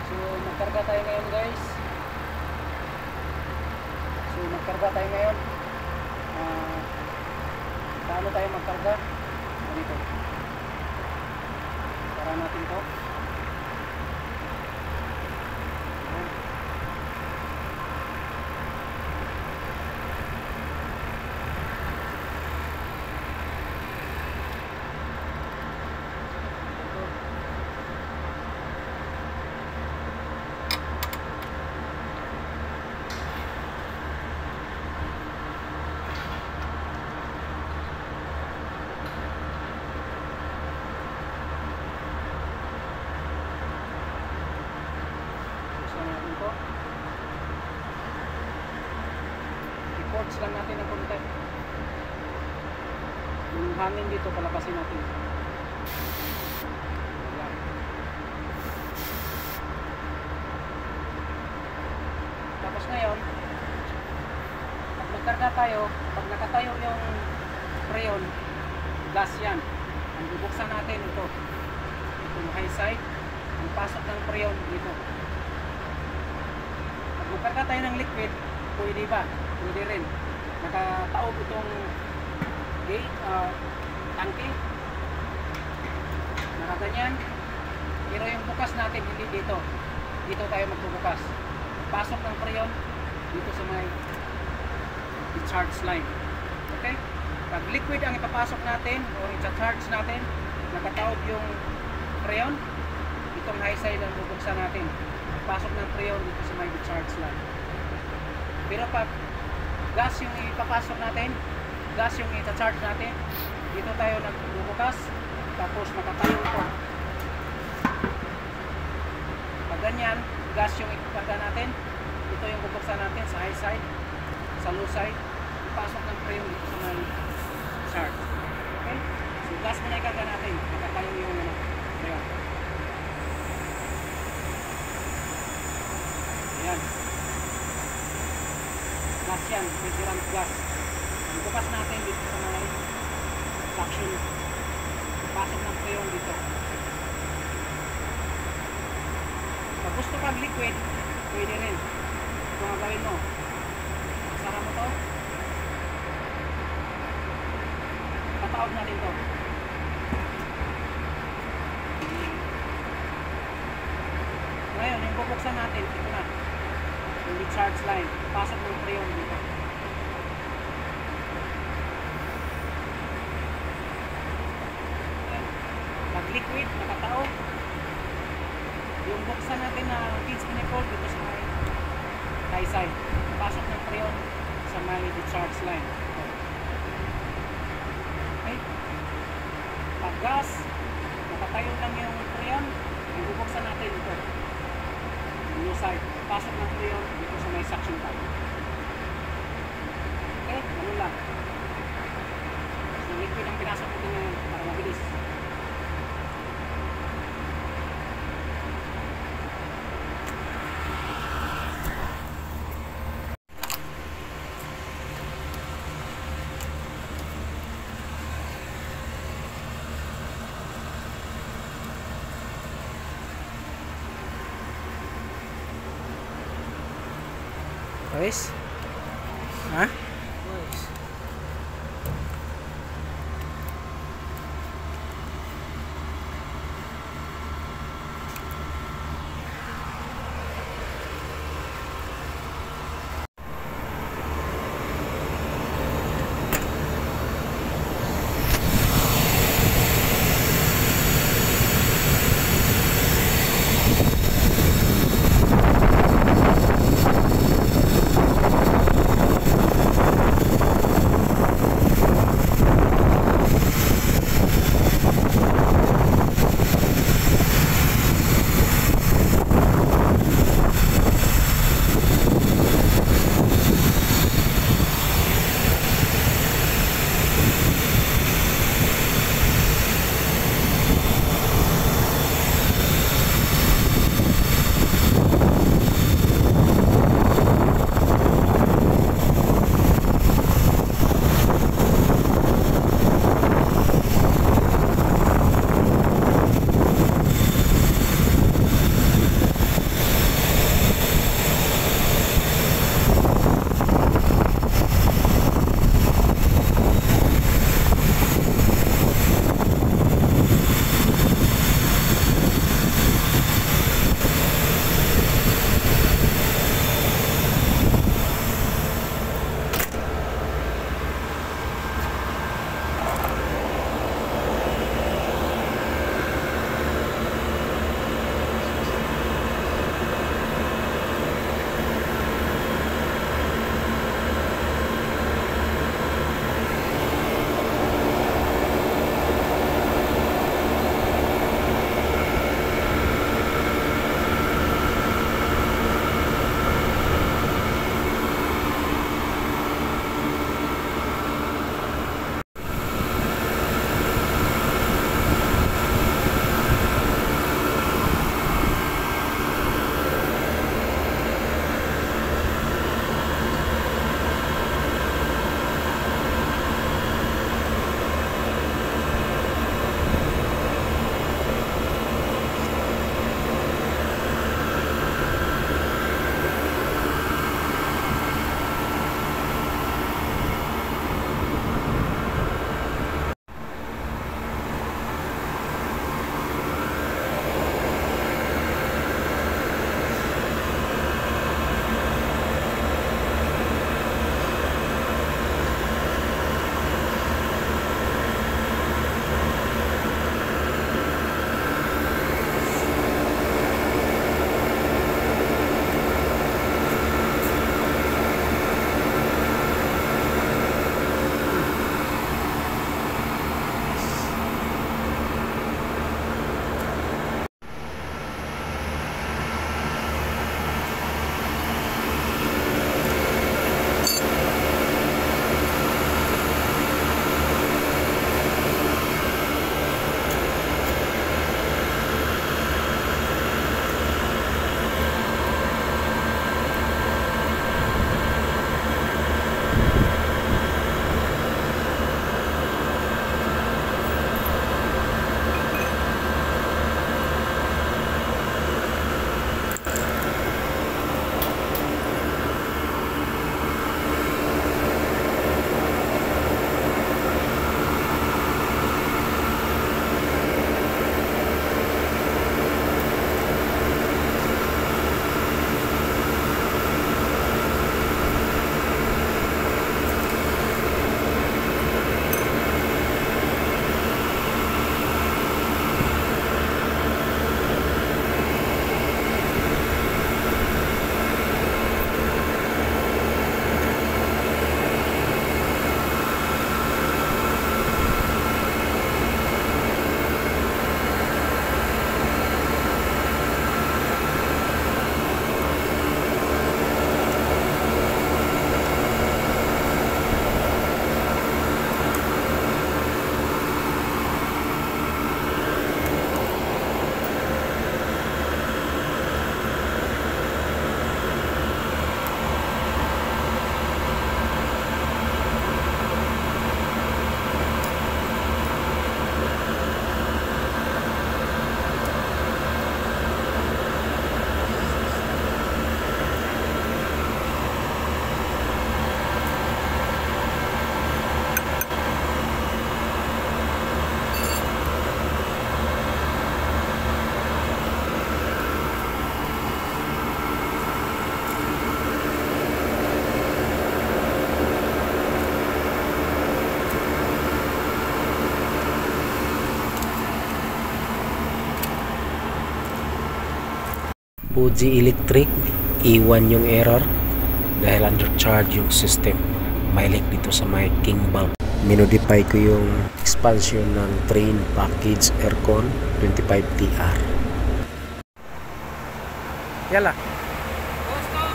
So, magkarga tayo ngayon guys. Paano tayo magkarga? Ganito. Para natin to. I-force lang natin ng konti. Yung hangin dito, palapasin natin. Ayan. Tapos ngayon, pag magkarga tayo, pag nakatayo yung freon, gas yan. Ang bubuksan natin ito. Itong high side, ang pasok ng freon dito. Pag magkarga tayo ng liquid, pwede ba? Pwede rin. Nakataob itong gate, tangke. Nakaganyan. Pero yung bukas natin, hindi dito. Dito tayo magbubukas. Pasok ng freon dito sa may discharge line. Okay? Pag liquid ang ipapasok natin o i-charge natin, nakataob yung freon, itong high side ang bubuksan natin. Pasok ng freon dito sa may discharge line. Pero pag gas yung ipapasok natin, gas yung i-charge natin, dito tayo nagbubukas, tapos nakatayo ito. Pag ganyan, gas yung ipakarga natin, ito yung bubuksan natin sa high side, sa low side, ipasok ng freon dito sa may charge. Okay? So gas muna ikarga natin, nakatayo yung freon. Ayan. Gas yan, refrigerant gas. Bukas natin dito sa mga suction. Pasok ng freon dito. Pag gusto pag liquid, pwede rin. Kung ang gawin mo, sara mo to. Pataog natin to. Ngayon, yung bubuksan natin, ito na. Yung discharge line, pasok ng freon dito. Pag liquid, nakataog. Yung buksan natin na kids manifold dito sa may high side. Pasok ng freon sa may discharge line. Okay? Pag gas, nakatayo lang yung freon, yung bubuksan natin ito. Yung side, pasok ng freon dito sa may suction pipe. Okay, ano lang. So liquid ang pinasok natin ngayon para mabilis. Guys? Ha? Fuji Electric, iwan yung error dahil undercharge yung system. May leak dito sa may king bulb. Minodify ko yung expansion ng train package aircon 25TR. Yala. दोस्तों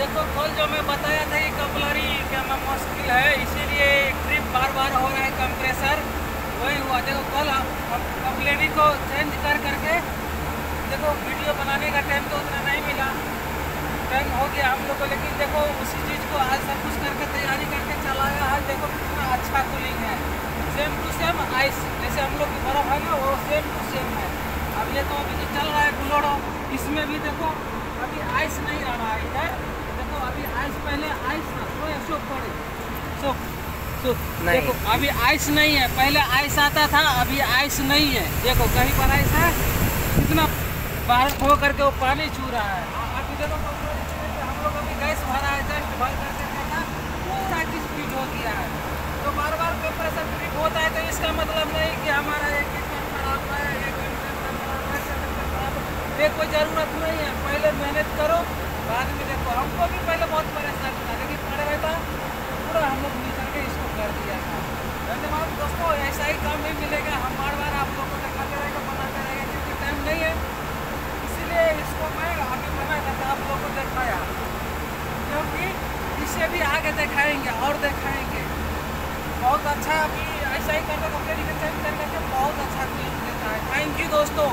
देखो कल जो मैं बताया था कि कपलरी क्या मुश्किल है, इसीलिए ट्रिप बार बार हो रहा है कंप्रेसर, वही हुआ। देखो कल हम कपलरी को चेंज करके देखो वीडियो बनाने का टाइम तो उतना नहीं मिला, टाइम हो गया हम लोग को, लेकिन देखो उसी चीज़ को आज सब कुछ करके तैयारी करके चलाया है। देखो कितना अच्छा कूलिंग है, सेम टू सेम आइस, जैसे हम लोग की बर्फ है ना वो सेम टू सेम है। अब ये तो अभी चल रहा है बुलोड़ो, इसमें भी देखो अभी आइस नहीं आ रहा है। देखो अभी आइस, पहले आइस था तो पड़े देखो अभी आइस नहीं है, पहले आइस आता था, अभी आइस नहीं है। देखो कहीं पर आइस है, कितना बाहर खो करके वो पानी छू रहा है। अभी देखो हम लोग अभी गैस भरा है, जस्ट भर करके देखा पूरा स्पीड हो गया है। तो बार बार कंप्रेसर ट्रिप होता है तो इसका मतलब नहीं कि हमारा एक खराब है, ये कोई ज़रूरत नहीं है। पहले मेहनत करो, बाद में देखो। हमको भी पहले बहुत परेशान था, लेकिन पड़े रहता पूरा हम लोग मिल करके इसको कर दिया था। धन्यवाद दोस्तों, ऐसा ही काम नहीं मिलेगा, हम बार बार आप लोगों को दिखाते रहेंगे, बनाते रहेंगे, क्योंकि टाइम नहीं है। इसीलिए इसको मैं आगे बना करके आप लोगों को दिखाया, क्योंकि इससे भी आगे दिखाएंगे और दिखाएंगे। बहुत अच्छा, अभी ऐसा ही करके कपड़े चेंज करके बहुत अच्छा देता है। थैंक यू दोस्तों।